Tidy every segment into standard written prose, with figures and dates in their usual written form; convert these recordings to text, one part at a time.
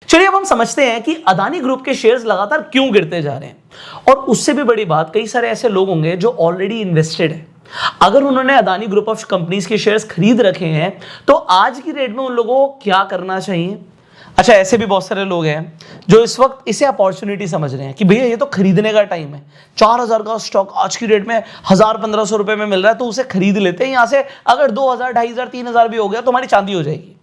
चलिए अब हम समझते हैं कि अदानी ग्रुप के शेयर्स लगातार क्यों गिरते जा रहे हैं, और उससे भी बड़ी बात, कई सारे ऐसे लोग होंगे जो ऑलरेडी इन्वेस्टेड है। अगर उन्होंने अदानी ग्रुप ऑफ कंपनीज के शेयर्स खरीद रखे हैं तो आज की डेट में उन लोगों को क्या करना चाहिए। अच्छा, ऐसे भी बहुत सारे लोग हैं जो इस वक्त इसे अपॉर्चुनिटी समझ रहे हैं कि भैया ये तो खरीदने का टाइम है, 4000 का स्टॉक आज की डेट में 1000-1500 रुपए में मिल रहा है, तो उसे खरीद लेते हैं। यहां से अगर 2000, 2500, 3000 भी हो गया तो हमारी चांदी हो जाएगी।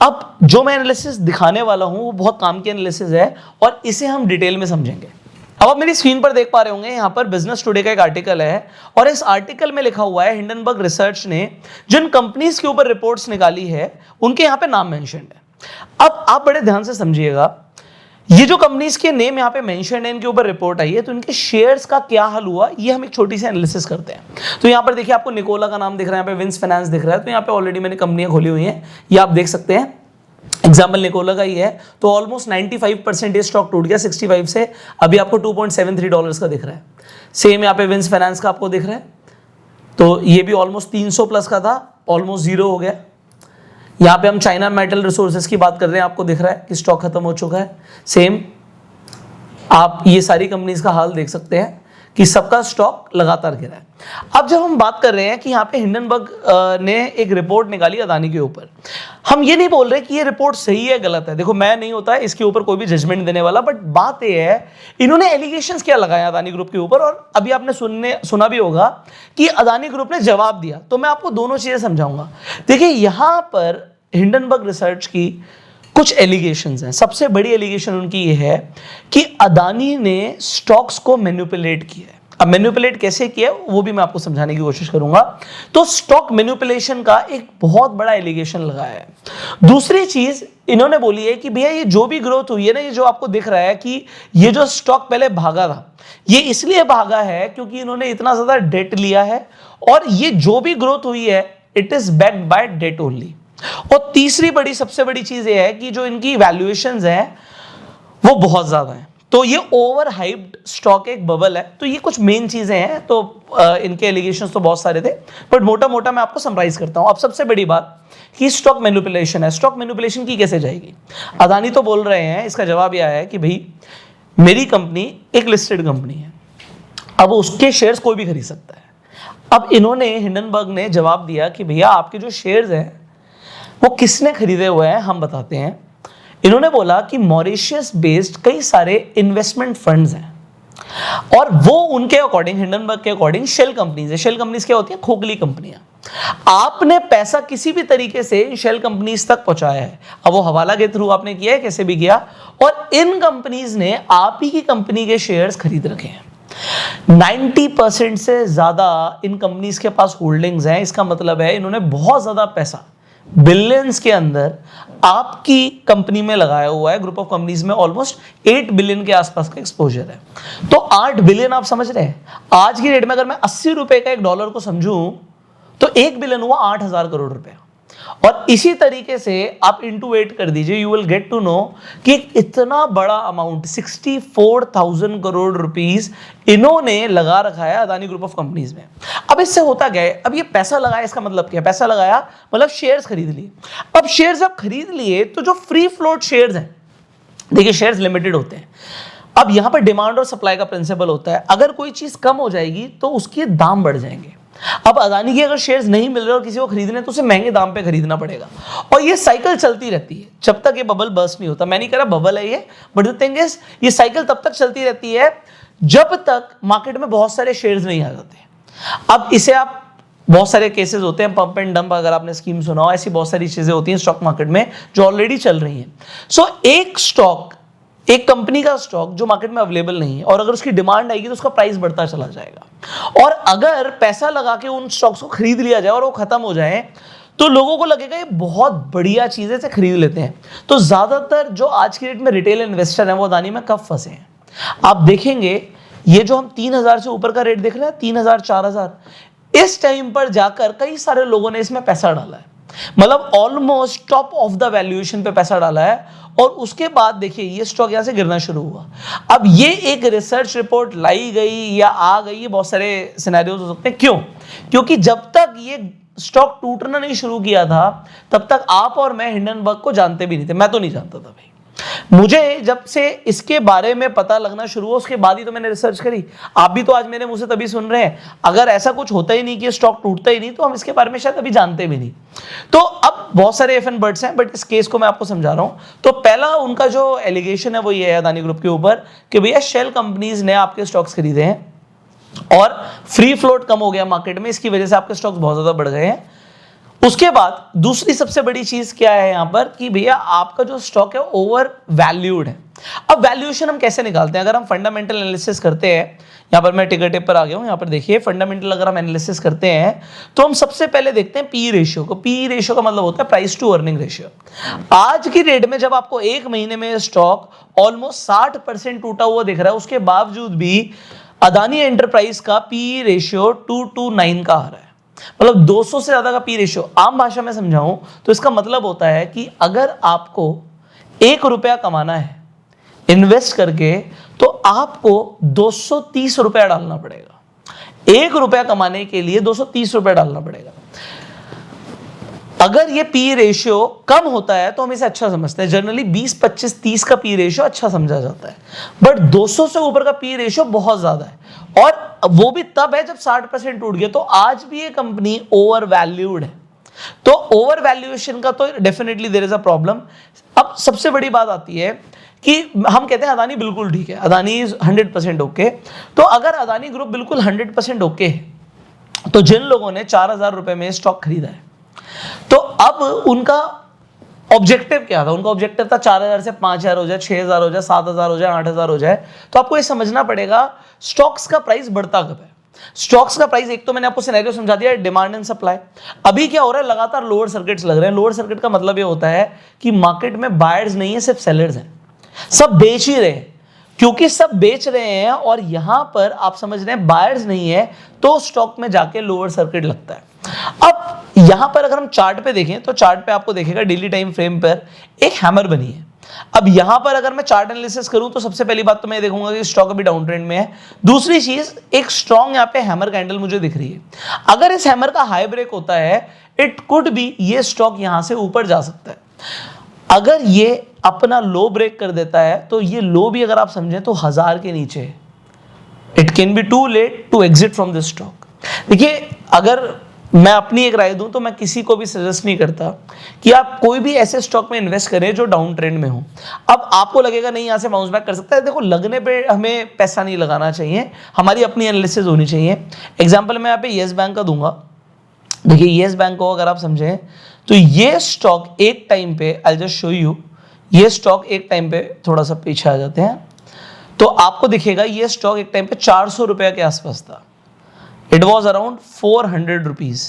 अब जो मैं एनालिसिस दिखाने वाला हूं वो बहुत काम की एनालिसिस है और इसे हम डिटेल में समझेंगे। अब आप मेरी स्क्रीन पर देख पा रहे होंगे, यहां पर बिजनेस टुडे का एक आर्टिकल है और इस आर्टिकल में लिखा हुआ है हिंडनबर्ग रिसर्च ने जिन कंपनीज के ऊपर रिपोर्ट्स निकाली है उनके यहां पे नाम मेंशन्ड है। अब आप बड़े ध्यान से समझिएगा, ये जो कंपनीज के नेम यहाँ पे मेंशन है, इनके ऊपर रिपोर्ट आई है, तो इनके शेयर्स का क्या हाल हुआ ये हम एक छोटी सी एनालिसिस करते हैं। तो यहाँ पर देखिए आपको निकोला का नाम दिख रहा है, यहाँ पे विंस फाइनेंस दिख रहा है, तो यहाँ पे ऑलरेडी मैंने कंपनियां खोली हुई हैं, ये आप देख सकते हैं। एग्जाम्पल निकोला का ही है, तो ऑलमोस्ट 95% ये स्टॉक टूट गया 65 से, अभी आपको $2.73 का दिख रहा है। सेम यहाँ पे विंस फाइनेंस का आपको दिख रहा है, तो ये भी ऑलमोस्ट 300 प्लस का था, ऑलमोस्ट जीरो हो गया। यहाँ पे हम चाइना मेटल रिसोर्सेज की बात कर रहे हैं, आपको दिख रहा है कि स्टॉक खत्म हो चुका है। सेम आप ये सारी कंपनीज का हाल देख सकते हैं कि सबका स्टॉक लगातार गिरा है। अब जब हम बात कर रहे हैं कि यहाँ पे हिंडनबर्ग ने एक रिपोर्ट निकाली अदानी के ऊपर, हम ये नहीं बोल रहे कि ये रिपोर्ट सही है गलत है, देखो मैं नहीं होता है इसके ऊपर कोई भी जजमेंट देने वाला, बट बात ये है इन्होंने एलिगेशंस क्या लगाया अदानी ग्रुप के ऊपर, और अभी आपने सुना भी होगा कि अदानी ग्रुप ने जवाब दिया। तो मैं आपको दोनों चीजें समझाऊंगा। देखिए यहाँ पर हिंडनबर्ग रिसर्च की कुछ एलिगेशंस हैं। सबसे बड़ी एलिगेशन उनकी ये है कि अदानी ने स्टॉक्स को मैनिपुलेट किया है। अब मैनिपुलेट कैसे किया वो भी मैं आपको समझाने की कोशिश करूंगा। तो स्टॉक मैनिपुलेशन का एक बहुत बड़ा एलिगेशन लगाया है। दूसरी चीज इन्होंने बोली है कि भैया ये जो भी ग्रोथ हुई है ना, ये जो आपको दिख रहा है कि ये जो स्टॉक पहले भागा था, ये इसलिए भागा है क्योंकि इन्होंने इतना ज्यादा डेट लिया है, और ये जो भी ग्रोथ हुई है it is backed by debt only. और तीसरी बड़ी सबसे बड़ी चीज ये है कि जो इनकी वैल्यूएशंस हैं वो बहुत ज्यादा है, तो ये ओवर हाइप्ड स्टॉक एक बबल है। तो ये कुछ मेन चीजें हैं। तो इनके एलिगेशंस तो बहुत सारे थे, बट मोटा मोटा मैं आपको समराइज करता हूं। अब सबसे बड़ी बात कि स्टॉक मैनिपुलेशन है। स्टॉक मैनिपुलेशन की कैसे जाएगी? अदानी तो बोल रहे हैं, इसका जवाब यह है कि भाई मेरी कंपनी एक लिस्टेड कंपनी है, अब उसके शेयर्स कोई भी खरीद सकता है। अब इन्होंने हिंडनबर्ग ने जवाब दिया कि भैया आपके जो शेयर्स हैं वो किसने खरीदे हुए हैं हम बताते हैं। इन्होंने बोला कि मॉरिशस बेस्ड कई सारे इन्वेस्टमेंट फंड्स हैं और वो उनके अकॉर्डिंग, हिंडनबर्ग के अकॉर्डिंग शेल कंपनीज है। शेल कंपनीज क्या होती है? खोखली कंपनियां। आपने पैसा किसी भी तरीके से शेल कंपनीज तक पहुंचाया है, अब वो हवाला के थ्रू आपने किया है, कैसे भी किया, और इन कंपनीज ने आप ही की कंपनी के शेयर्स खरीद रखे हैं। 90% से ज्यादा इन कंपनीज के पास होल्डिंग्स हैं। इसका मतलब है इन्होंने बहुत ज्यादा पैसा, बिलियंस के अंदर आपकी कंपनी में लगाया हुआ है। ग्रुप ऑफ कंपनीज में ऑलमोस्ट 8 बिलियन के आसपास का एक्सपोजर है। तो 8 बिलियन आप समझ रहे हैं, आज की डेट में अगर मैं 80 रुपए का एक डॉलर को समझूं तो 1 बिलियन हुआ 8000 करोड़ रुपए। और इसी तरीके से आप इंटू 8 कर दीजिए, you will get to know कि इतना बड़ा अमाउंट 64,000 करोड़ रुपीस इन्होंने लगा रखा है अदानी ग्रुप ऑफ कंपनीज में। अब इससे होता क्या है? अब ये पैसा लगाया, इसका मतलब क्या? पैसा लगाया मतलब शेयर्स खरीद लिए। अब शेयर्स जब खरीद लिए तो जो फ्री फ्लोट शेयर्स हैं, देखिए शेयर्स लिमिटेड होते हैं। अब यहां पर डिमांड और सप्लाई का प्रिंसिपल होता है, अगर कोई चीज कम हो जाएगी तो उसके दाम बढ़ जाएंगे। अब अदानी के अगर शेयर्स नहीं मिल रहे और किसी को खरीदने तो उसे महंगे दाम पे खरीदना पड़ेगा, और ये साइकिल चलती रहती है जब तक ये बबल बर्स्ट नहीं होता। मैं नहीं कह रहा बबल है ये, बट द थिंग इज ये साइकिल तब तक चलती रहती है जब तक मार्केट में बहुत सारे शेयर्स नहीं आ जाते। अब इसे आप, बहुत सारे केसेस होते हैं, पंप एंड डंप, अगर आपने स्कीम सुना हो, ऐसी बहुत सारी चीजें होती हैं स्टॉक मार्केट में जो ऑलरेडी चल रही हैं। सो एक स्टॉक, एक कंपनी का स्टॉक जो मार्केट में अवेलेबल नहीं है, और अगर उसकी डिमांड आएगी तो उसका प्राइस बढ़ता चला जाएगा, और अगर पैसा लगा के उन स्टॉक्स को खरीद लिया जाए और वो खत्म हो जाए तो लोगों को लगेगा ये बहुत बढ़िया चीजें से खरीद लेते हैं। तो ज्यादातर जो आज की डेट में रिटेल इन्वेस्टर हैं वो अदानी में कब फंसे हैं? आप देखेंगे ये जो हम 3000 से ऊपर का रेट देख रहे हैं, 3000, 4000, इस टाइम पर जाकर कई सारे लोगों ने इसमें पैसा डाला है, मतलब almost top of the valuation पे पैसा डाला है, और उसके बाद देखिए ये स्टॉक यहां से गिरना शुरू हुआ। अब ये एक रिसर्च रिपोर्ट लाई गई या आ गई, ये बहुत सारे सिनेरियोज हो सकते हैं। क्यों? क्योंकि जब तक ये स्टॉक टूटना नहीं शुरू किया था तब तक आप और मैं हिंडनबर्ग को जानते भी नहीं थे। मैं तो नहीं जानता था भाई, मुझे जब से इसके बारे में पता लगना शुरू हुआ उसके बाद ही तो मैंने रिसर्च करी। आप भी तो आज मेरे मुंह से तभी सुन रहे हैं। अगर ऐसा कुछ होता ही नहीं कि स्टॉक टूटता ही नहीं तो हम इसके बारे में शायद अभी जानते भी नहीं। तो अब बहुत सारे इफ एंड बट्स हैं, बट इस केस को मैं आपको समझा रहा हूं। तो पहला उनका जो एलिगेशन है वो ये है अदानी ग्रुप के ऊपर कि भैया शेल कंपनीज ने आपके स्टॉक्स खरीदे हैं और फ्री फ्लोट कम हो गया मार्केट में, इसकी वजह से आपके स्टॉक्स बहुत ज्यादा बढ़ गए हैं। उसके बाद दूसरी सबसे बड़ी चीज क्या है यहां पर कि भैया आपका जो स्टॉक है ओवर वैल्यूड है। अब वैल्यूएशन हम कैसे निकालते हैं? अगर हम फंडामेंटल एनालिसिस करते हैं, यहां पर मैं टिकर टेप पर आ गया हूं, यहां पर देखिए फंडामेंटल अगर हम एनालिसिस करते हैं तो हम सबसे पहले देखते हैं पी रेशियो को। पी रेशियो का मतलब होता है प्राइस टू अर्निंग रेशियो। आज की डेट में जब आपको एक महीने में स्टॉक ऑलमोस्ट 60% टूटा हुआ दिख रहा है, उसके बावजूद भी अदानी एंटरप्राइज का पी रेशियो 2 to 9 का आ रहा है, मतलब 200 से ज्यादा का पी रेशियो। आम भाषा में समझाऊं तो इसका मतलब होता है कि अगर आपको 1 रुपया कमाना है इन्वेस्ट करके तो आपको 230 रुपया डालना पड़ेगा। 1 रुपया कमाने के लिए 230 रुपया डालना पड़ेगा। अगर ये पी रेशियो कम होता है तो हम इसे अच्छा समझते हैं, जनरली 20, 25, 30 का पी रेशियो अच्छा समझा जाता है, बट 200 से ऊपर का पी रेशियो बहुत ज्यादा है, और वो भी तब है जब 60% टूट गया। तो आज भी ये कंपनी ओवर वैल्यूड है। तो ओवर वैल्यूएशन का तो definitely there is a problem. अब सबसे बड़ी बात आती है कि हम कहते हैं अदानी बिल्कुल ठीक है, अदानी इज 100% ओके। तो अगर अदानी ग्रुप बिल्कुल 100% ओके है तो जिन लोगों ने 4000 रुपए में स्टॉक खरीदा है, तो अब उनका ऑब्जेक्टिव क्या था? उनका ऑब्जेक्टिव था 4000 से 5000 हो जाए, 6000 हो जाए, 7000 हो जाए, 8000 हो जाए। तो आपको ये समझना पड़ेगा स्टॉक्स का प्राइस बढ़ता कब है। स्टॉक्स का प्राइस, एक तो मैंने आपको सिनेरियो समझा दिया, डिमांड एंड सप्लाई। अभी क्या हो रहा है, लगातार लोअर सर्किट्स लग रहे हैं। लोअर सर्किट का मतलब ये होता है कि मार्केट में बायर्स नहीं है, सिर्फ सेलर्स हैं, सब बेच ही रहे हैं। क्योंकि सब बेच रहे हैं और यहां पर आप समझ रहे हैं बायर्स नहीं है, तो स्टॉक में जाके लोअर सर्किट लगता है। अब यहां पर अगर हम चार्ट पे देखें तो चार्ट पे आपको देखेगा डेली टाइम फ्रेम पर एक हैमर बनी है। अब यहां पर अगर मैं चार्ट एनालिसिस करूं तो सबसे पहली बात तो मैं देखूंगा कि स्टॉक अभी डाउन ट्रेंड में है। दूसरी चीज, एक स्ट्रॉन्ग यहां पे हैमर कैंडल मुझे दिख रही है। अगर इस हैमर का हाई ब्रेक होता है, इट कुड बी ये स्टॉक यहां से ऊपर जा सकता है। अगर ये अपना लो ब्रेक कर देता है तो ये लो भी अगर आप समझें तो 1000 के नीचे है। It can be too late to exit from this stock. देखिए, अगर मैं अपनी एक राय दूं तो मैं किसी को भी सजेस्ट नहीं करता कि आप कोई भी ऐसे स्टॉक में इन्वेस्ट करें जो डाउन ट्रेंड में हो। अब आपको लगेगा नहीं यहां से बाउंस बैक कर सकता है, देखो लगने पे हमें पैसा नहीं लगाना चाहिए, हमारी अपनी एनालिसिस होनी चाहिए। एग्जांपल मैं यहाँ पे येस बैंक का दूंगा। देखिए येस बैंक को अगर आप समझें तो ये स्टॉक एक टाइम पे, आई जस्ट शो यू, ये स्टॉक एक टाइम पे, थोड़ा सा पीछे आ जाते हैं तो आपको दिखेगा ये स्टॉक एक टाइम पे 400 रुपए के आसपास था। It was around 400 rupees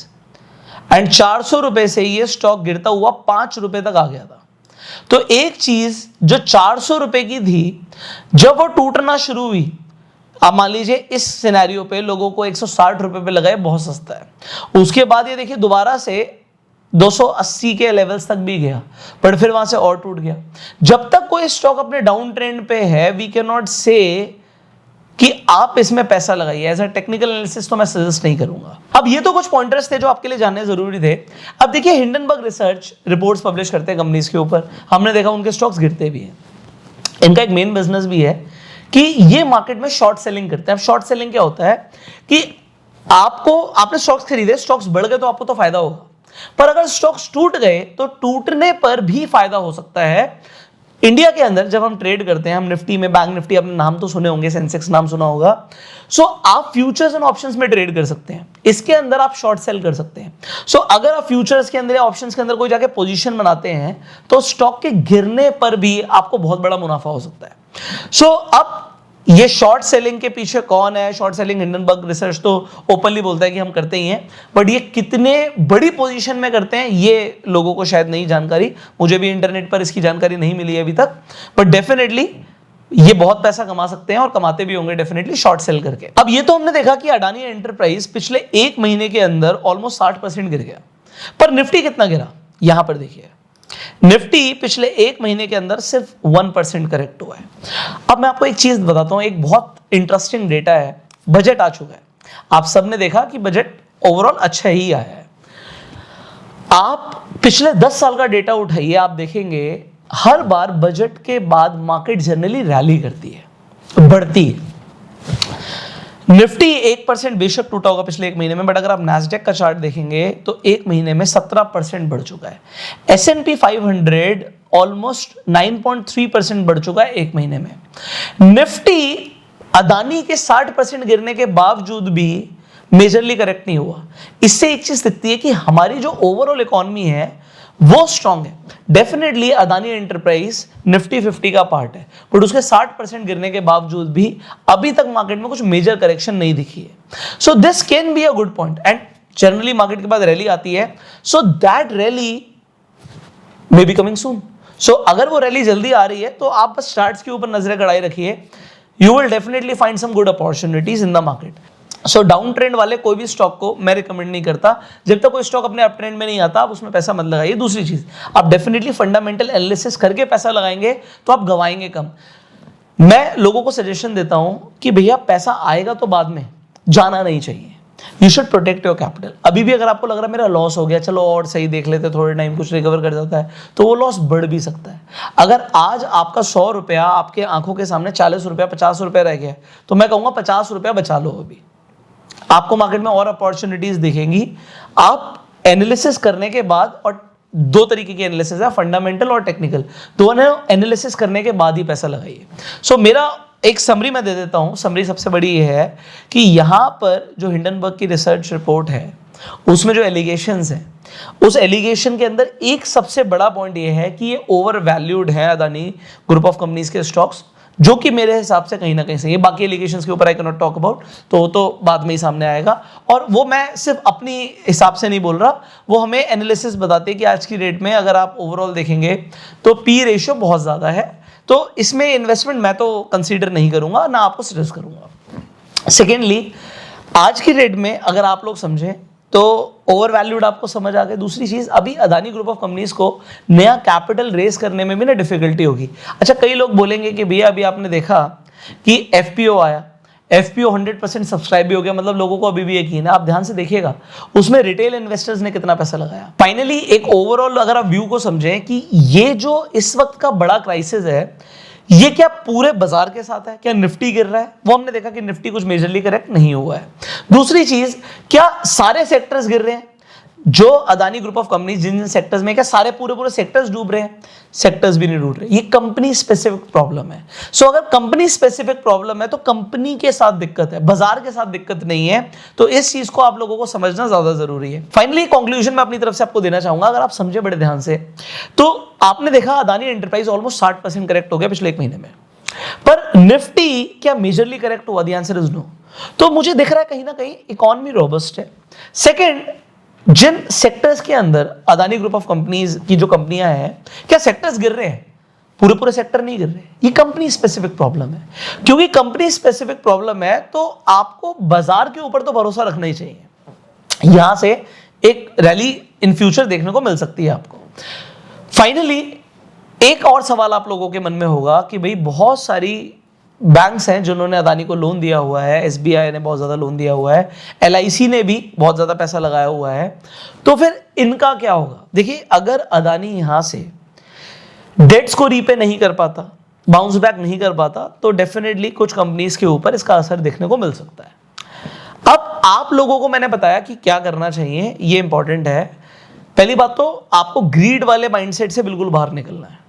and 400 रुपए से ये स्टॉक गिरता हुआ 5 रुपए तक आ गया था। तो एक चीज जो 400 रुपए की थी, जब वो टूटना शुरू हुई, आप मान लीजिए इस सिनेरियो पे लोगों को 160 रुपए पे लगा, बहुत सस्ता है। उसके बाद ये देखिए दोबारा से 280 के लेवल्स तक भी गया, पर फिर वहां से और टूट गया। जब तक कोई स्टॉक अपने डाउन ट्रेंड पे है, वी कैन नॉट से कि आप इसमें पैसा लगाइए। एज अ टेक्निकल एनालिसिस तो मैं सजेस्ट नहीं करूंगा। अब ये तो कुछ पॉइंटर्स थे जो आपके लिए जानने जरूरी थे। अब देखिए हिंडनबर्ग रिसर्च रिपोर्ट्स पब्लिश करते हैं कंपनीज के ऊपर, हमने देखा उनके स्टॉक्स गिरते भी हैं। इनका एक मेन बिजनेस भी है कि ये मार्केट में शॉर्ट सेलिंग करते हैं। अब शॉर्ट सेलिंग क्या होता है कि आपने स्टॉक्स खरीदे, स्टॉक्स बढ़ गए तो आपको तो फायदा होगा, पर अगर स्टॉक्स टूट गए तो टूटने पर भी फायदा हो सकता है। इंडिया के अंदर जब हम ट्रेड करते हैं, हम निफ्टी में, बैंक निफ्टी, आपने नाम तो सुने होंगे, सेंसेक्स नाम सुना होगा। सो आप फ्यूचर्स एंड ऑप्शंस में ट्रेड कर सकते हैं, इसके अंदर आप शॉर्ट सेल कर सकते हैं। सो अगर आप फ्यूचर्स के अंदर या ऑप्शंस के अंदर कोई जाके पोजीशन बनाते हैं तो स्टॉक के गिरने पर भी आपको बहुत बड़ा मुनाफा हो सकता है। सो अब ये शॉर्ट सेलिंग के पीछे कौन है? शॉर्ट सेलिंग हिंडनबर्ग रिसर्च तो ओपनली बोलता है कि हम करते ही हैं, बट ये कितने बड़ी पोजीशन में करते हैं ये लोगों को शायद नहीं जानकारी। मुझे भी इंटरनेट पर इसकी जानकारी नहीं मिली है अभी तक, बट डेफिनेटली ये बहुत पैसा कमा सकते हैं और कमाते भी होंगे डेफिनेटली शॉर्ट सेल करके। अब ये तो हमने देखा कि अडानी एंटरप्राइज पिछले एक महीने के अंदर ऑलमोस्ट 60% गिर गया, पर निफ्टी कितना गिरा? यहां पर देखिए, निफ्टी पिछले एक महीने के अंदर सिर्फ 1% करेक्ट हुआ है। अब मैं आपको एक चीज बताता हूं, एक बहुत इंटरेस्टिंग डेटा है। बजट आ चुका है, आप सबने देखा कि बजट ओवरऑल अच्छा ही आया है। आप पिछले 10 साल का डेटा उठाइए, आप देखेंगे हर बार बजट के बाद मार्केट जनरली रैली करती है, बढ़ती है। निफ्टी 1% बेशक टूटा होगा पिछले एक महीने में, बट अगर आप नैस्डैक का चार्ट देखेंगे तो एक महीने में 17% बढ़ चुका है। S&P 500 ऑलमोस्ट 9.3% बढ़ चुका है एक महीने में। निफ्टी अदानी के 60% गिरने के बावजूद भी मेजरली करेक्ट नहीं हुआ। इससे एक चीज दिखती है कि हमारी जो ओवरऑल इकोनॉमी है वो स्ट्रांग है। डेफिनेटली अदानी एंटरप्राइज निफ्टी 50 का पार्ट है, बट उसके 60% गिरने के बावजूद भी अभी तक मार्केट में कुछ मेजर करेक्शन नहीं दिखी है। So this can be a good point, and generally market के बाद रैली आती है, so that rally may be coming soon. So अगर वो रैली जल्दी आ रही है तो आप बस चार्ट्स के ऊपर नजरें गड़ाए रखिए, you will definitely find some good opportunities in the market. So down trend वाले कोई भी स्टॉक को मैं रिकमेंड नहीं करता। जब तक कोई स्टॉक अपने अप ट्रेंड में नहीं आता आप उसमें पैसा मत लगाइए। दूसरी चीज, आप डेफिनेटली फंडामेंटल एनालिसिस करके पैसा लगाएंगे तो आप गवाएंगे कम। मैं लोगों को सजेशन देता हूं कि भैया पैसा आएगा तो बाद में, जाना नहीं चाहिए। You should protect your capital. अभी भी अगर आपको लग रहा है मेरा लॉस हो गया, चलो और सही देख लेते, थोड़े टाइम कुछ रिकवर कर जाता है, तो वो लॉस बढ़ भी सकता है। अगर आज आपका 100 रुपया आपके आंखों के सामने 40 रुपया 50 रुपया रह गया, तो मैं कहूंगा 50 रुपया बचा लो। अभी आपको मार्केट में और अपॉर्चुनिटीज दिखेंगी। आप एनालिसिस करने के बाद, और दो तरीके की एनालिसिस है, फंडामेंटल और टेक्निकल, दोनों एनालिसिस करने के बाद ही पैसा लगाइए। सो मेरा एक समरी मैं दे देता हूं। समरी सबसे बड़ी ये है कि यहां पर जो हिंडनबर्ग की रिसर्च रिपोर्ट है उसमें जो एलिगेशंस हैं, उस एलिगेशन के अंदर एक सबसे बड़ा पॉइंट ये है कि ये ओवर वैल्यूड है अदानी ग्रुप ऑफ कंपनीज के स्टॉक्स, जो कि मेरे हिसाब से कहीं ना कहीं सही है। बाकी एलिगेशंस के ऊपर I can not talk about, तो बाद में ही सामने आएगा। और वो मैं सिर्फ अपनी हिसाब से नहीं बोल रहा, वो हमें एनालिसिस बताते हैं कि आज की डेट में अगर आप ओवरऑल देखेंगे तो पी रेशियो बहुत ज़्यादा है, तो इसमें इन्वेस्टमेंट मैं तो कंसीडर नहीं करूंगा, ना आपको सजेस्ट करूंगा। सेकेंडली, आज की डेट में अगर आप लोग समझें तो ओवर वैल्यूड आपको समझ आ गया। दूसरी चीज, अभी अदानी ग्रुप ऑफ कंपनीज को नया कैपिटल रेस करने में भी ना डिफिकल्टी होगी। अच्छा, कई लोग बोलेंगे कि भैया अभी आपने देखा कि एफपीओ आया, एफपीओ 100% सब्सक्राइब भी हो गया, मतलब लोगों को अभी भी यकीन है। आप ध्यान से देखिएगा उसमें रिटेल इन्वेस्टर्स ने कितना पैसा लगाया। फाइनली एक ओवरऑल अगर आप व्यू को समझें कि ये जो इस वक्त का बड़ा क्राइसिस है, ये क्या पूरे बाजार के साथ है, क्या निफ्टी गिर रहा है, वो हमने देखा कि निफ्टी कुछ मेजरली करेक्ट नहीं हुआ है। दूसरी चीज, क्या सारे सेक्टर्स गिर रहे हैं जो अदानी ग्रुप ऑफ कंपनीज जिन जिन सेक्टर्स में, क्या सारे पूरे सेक्टर्स डूब रहे हैं? सेक्टर्स भी नहीं डूब रहे। ये कंपनी स्पेसिफिक प्रॉब्लम है। सो अगर कंपनी स्पेसिफिक प्रॉब्लम है तो कंपनी के साथ दिक्कत है, बाजार के साथ दिक्कत नहीं है। तो इस चीज को आप लोगों को समझना ज्यादा जरूरी है। फाइनली कंक्लूजन मैं अपनी तरफ से आपको देना चाहूंगा, अगर आप समझे बड़े ध्यान से, तो आपने देखा अदानी एंटरप्राइज ऑलमोस्ट 60% करेक्ट हो गया पिछले एक महीने में, पर निफ्टी क्या मेजरली करेक्ट हुआ? The answer is no. तो मुझे दिख रहा है कहीं ना कहीं इकोनॉमी रोबस्ट है। सेकेंड, जिन सेक्टर्स के अंदर अदानी ग्रुप ऑफ कंपनीज की जो कंपनियां हैं, क्या सेक्टर्स गिर रहे हैं? पूरे सेक्टर नहीं गिर रहे। ये कंपनी स्पेसिफिक प्रॉब्लम है। क्योंकि कंपनी स्पेसिफिक प्रॉब्लम है तो आपको बाजार के ऊपर तो भरोसा रखना ही चाहिए। यहां से एक रैली इन फ्यूचर देखने को मिल सकती है आपको। फाइनली एक और सवाल आप लोगों के मन में होगा कि भाई बहुत सारी बैंक्स हैं जिन्होंने अदानी को लोन दिया हुआ है, एसबीआई ने बहुत ज़्यादा लोन दिया हुआ है, एलआईसी ने भी बहुत ज़्यादा पैसा लगाया हुआ है, तो फिर इनका क्या होगा? देखिए, अगर अदानी यहाँ से डेट्स को रीपे नहीं कर पाता, बाउंस बैक नहीं कर पाता, तो डेफिनेटली कुछ कंपनीज के ऊपर इसका असर देखने को मिल सकता है। अब आप लोगों को मैंने बताया कि क्या करना चाहिए, ये इंपॉर्टेंट है। पहली बात तो आपको ग्रीड वाले माइंडसेट से बिल्कुल बाहर निकलना है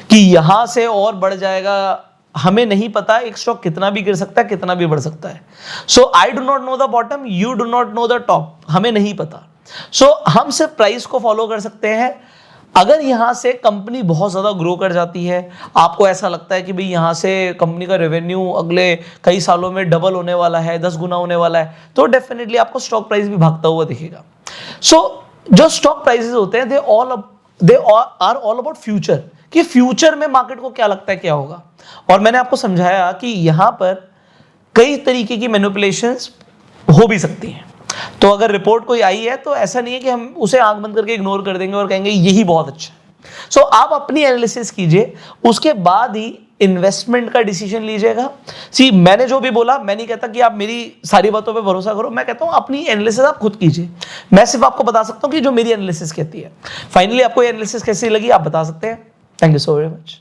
कि यहां से और बढ़ जाएगा, हमें नहीं पता एक स्टॉक कितना भी गिर सकता है, कितना भी बढ़ सकता है। So I do not know the bottom, you do not know the top, हमें नहीं पता। सो हम सिर्फ प्राइस को फॉलो कर सकते हैं। अगर यहां से कंपनी बहुत ज्यादा ग्रो कर जाती है, आपको ऐसा लगता है कि भाई यहां से कंपनी का रेवेन्यू अगले कई सालों में डबल होने वाला है, 10 गुना होने वाला है, तो डेफिनेटली आपको स्टॉक प्राइस भी भागता हुआ दिखेगा। सो जो स्टॉक प्राइसेस होते हैं, they are all about future, कि फ्यूचर में मार्केट को क्या लगता है क्या होगा। और मैंने आपको समझाया कि यहां पर कई तरीके की मैनिपुलेशंस हो भी सकती हैं। तो अगर रिपोर्ट कोई आई है तो ऐसा नहीं है कि हम उसे आंख बंद करके इग्नोर कर देंगे और कहेंगे यही बहुत अच्छा है। सो आप अपनी एनालिसिस कीजिए, उसके बाद ही इन्वेस्टमेंट का डिसीजन लीजिएगा। सी, मैंने जो भी बोला, मैं नहीं कहता कि आप मेरी सारी बातों पे भरोसा करो, मैं कहता हूं अपनी एनालिसिस आप खुद कीजिए। मैं सिर्फ आपको बता सकता हूं कि जो मेरी एनालिसिस कहती है। फाइनली आपको ये एनालिसिस कैसी लगी आप बता सकते हैं। Thank you so very much.